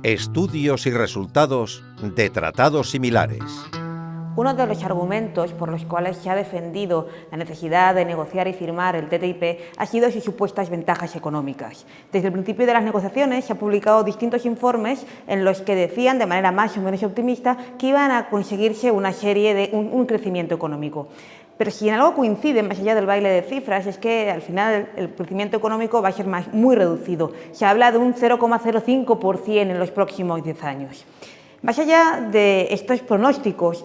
Estudios y resultados de tratados similares. Uno de los argumentos por los cuales se ha defendido la necesidad de negociar y firmar el TTIP ha sido sus supuestas ventajas económicas. Desde el principio de las negociaciones se han publicado distintos informes en los que decían, de manera más o menos optimista, que iban a conseguirse una serie de un crecimiento económico. Pero si en algo coinciden, más allá del baile de cifras, es que al final el crecimiento económico va a ser muy reducido. Se habla de un 0,05% en los próximos 10 años. Más allá de estos pronósticos,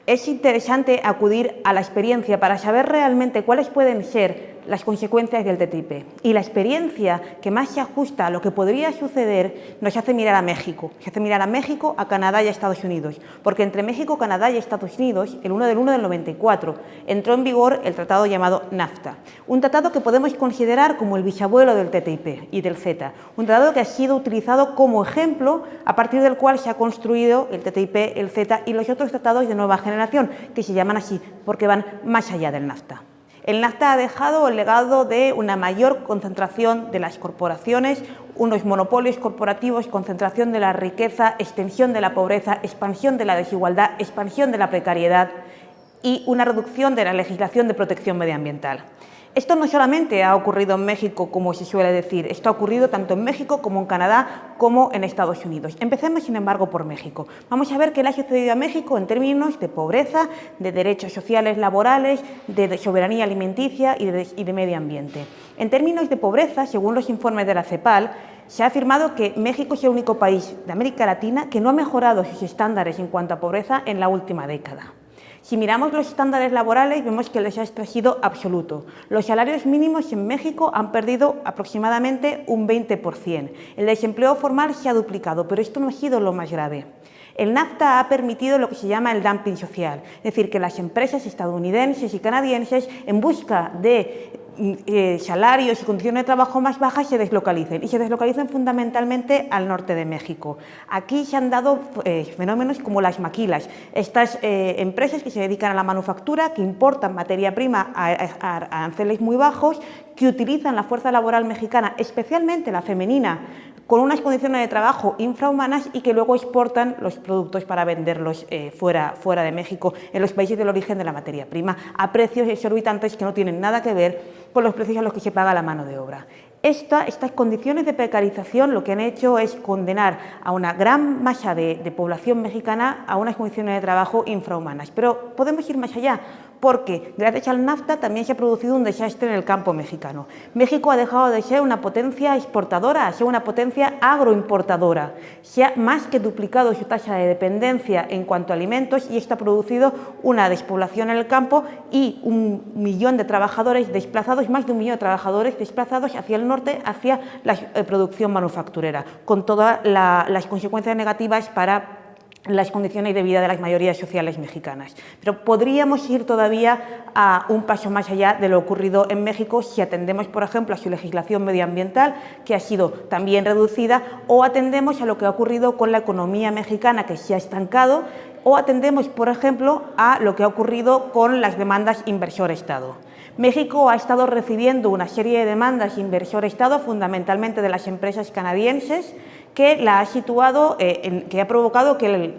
es interesante acudir a la experiencia para saber realmente cuáles pueden ser las consecuencias del TTIP. Y la experiencia que más se ajusta a lo que podría suceder nos hace mirar a México. Se hace mirar a México, a Canadá y a Estados Unidos. Porque entre México, Canadá y Estados Unidos, el 1 del 1 del 94, entró en vigor el tratado llamado NAFTA. Un tratado que podemos considerar como el bisabuelo del TTIP y del CETA. Un tratado que ha sido utilizado como ejemplo a partir del cual se ha construido el TTIP, el CETA y los otros tratados de nueva generación, que se llaman así porque van más allá del NAFTA. El NAFTA ha dejado el legado de una mayor concentración de las corporaciones, unos monopolios corporativos, concentración de la riqueza, extensión de la pobreza, expansión de la desigualdad, expansión de la precariedad y una reducción de la legislación de protección medioambiental. Esto no solamente ha ocurrido en México, como se suele decir, esto ha ocurrido tanto en México como en Canadá como en Estados Unidos. Empecemos, sin embargo, por México. Vamos a ver qué le ha sucedido a México en términos de pobreza, de derechos sociales laborales, de soberanía alimenticia y de medio ambiente. En términos de pobreza, según los informes de la CEPAL, se ha afirmado que México es el único país de América Latina que no ha mejorado sus estándares en cuanto a pobreza en la última década. Si miramos los estándares laborales, vemos que el desastre ha sido absoluto. Los salarios mínimos en México han perdido aproximadamente un 20%. El desempleo formal se ha duplicado, pero esto no ha sido lo más grave. El NAFTA ha permitido lo que se llama el dumping social, es decir, que las empresas estadounidenses y canadienses, en busca de salarios y condiciones de trabajo más bajas, se deslocalicen, y se deslocalicen fundamentalmente al norte de México. Aquí se han dado fenómenos como las maquilas, estas empresas que se dedican a la manufactura, que importan materia prima a aranceles muy bajos, que utilizan la fuerza laboral mexicana, especialmente la femenina, con unas condiciones de trabajo infrahumanas y que luego exportan los productos para venderlos fuera de México, en los países del origen de la materia prima, a precios exorbitantes que no tienen nada que ver con los precios a los que se paga la mano de obra. Estas condiciones de precarización lo que han hecho es condenar a una gran masa de población mexicana a unas condiciones de trabajo infrahumanas. Pero podemos ir más allá, porque gracias al NAFTA también se ha producido un desastre en el campo mexicano. México ha dejado de ser una potencia exportadora a ser una potencia agroimportadora. Se ha más que duplicado su tasa de dependencia en cuanto a alimentos y esto ha producido una despoblación en el campo y 1 millón de trabajadores desplazados, más de 1 millón de trabajadores desplazados hacia el norte, hacia la producción manufacturera, con todas las consecuencias negativas para las condiciones de vida de las mayorías sociales mexicanas. Pero podríamos ir todavía a un paso más allá de lo ocurrido en México si atendemos, por ejemplo, a su legislación medioambiental, que ha sido también reducida, o atendemos a lo que ha ocurrido con la economía mexicana, que se ha estancado, o atendemos, por ejemplo, a lo que ha ocurrido con las demandas inversor-Estado. México ha estado recibiendo una serie de demandas inversor-Estado, fundamentalmente de las empresas canadienses, que la ha situado, que ha provocado que el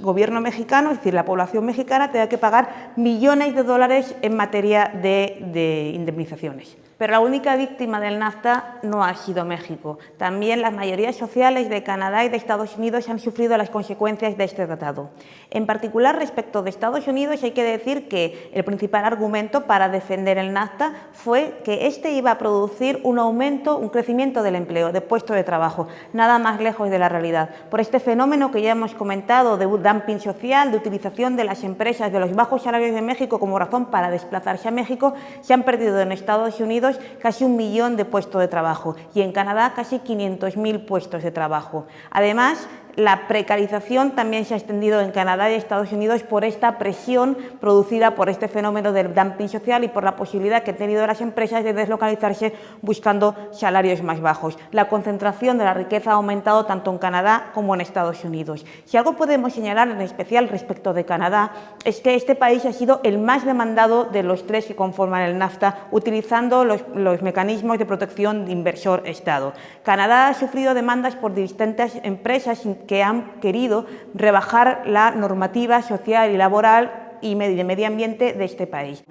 gobierno mexicano, es decir, la población mexicana, tenga que pagar millones de dólares en materia de indemnizaciones. Pero la única víctima del NAFTA no ha sido México. También las mayorías sociales de Canadá y de Estados Unidos han sufrido las consecuencias de este tratado. En particular, respecto de Estados Unidos, hay que decir que el principal argumento para defender el NAFTA fue que este iba a producir un aumento, un crecimiento del empleo, de puestos de trabajo, nada más lejos de la realidad. Por este fenómeno que ya hemos comentado de dumping social, de utilización de las empresas de los bajos salarios de México como razón para desplazarse a México, se han perdido en Estados Unidos casi 1 millón de puestos de trabajo y en Canadá casi 500.000 puestos de trabajo. Además, la precarización también se ha extendido en Canadá y Estados Unidos por esta presión producida por este fenómeno del dumping social y por la posibilidad que han tenido las empresas de deslocalizarse buscando salarios más bajos. La concentración de la riqueza ha aumentado tanto en Canadá como en Estados Unidos. Si algo podemos señalar en especial respecto de Canadá es que este país ha sido el más demandado de los tres que conforman el NAFTA, utilizando los mecanismos de protección de inversor-Estado. Canadá ha sufrido demandas por distintas empresas que han querido rebajar la normativa social y laboral y de medio ambiente de este país.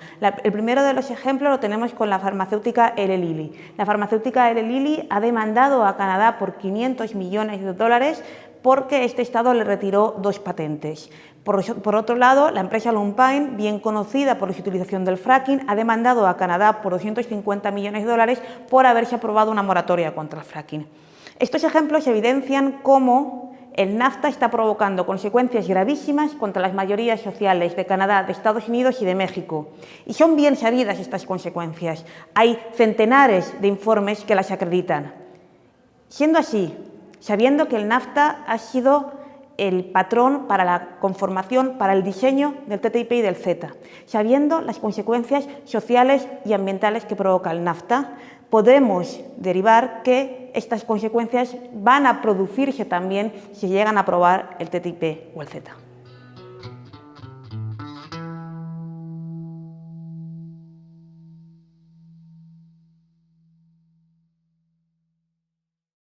El primero de los ejemplos lo tenemos con la farmacéutica Eli Lilly. La farmacéutica Eli Lilly ha demandado a Canadá por 500 millones de dólares porque este Estado le retiró 2 patentes. Por otro lado, la empresa Lone Pine, bien conocida por su utilización del fracking, ha demandado a Canadá por 250 millones de dólares por haberse aprobado una moratoria contra el fracking. Estos ejemplos evidencian cómo el NAFTA está provocando consecuencias gravísimas contra las mayorías sociales de Canadá, de Estados Unidos y de México. Y son bien sabidas estas consecuencias. Hay centenares de informes que las acreditan. Siendo así, sabiendo que el NAFTA ha sido el patrón para la conformación, para el diseño del TTIP y del CETA, sabiendo las consecuencias sociales y ambientales que provoca el NAFTA, podemos derivar que estas consecuencias van a producirse también si llegan a aprobar el TTIP o el CETA.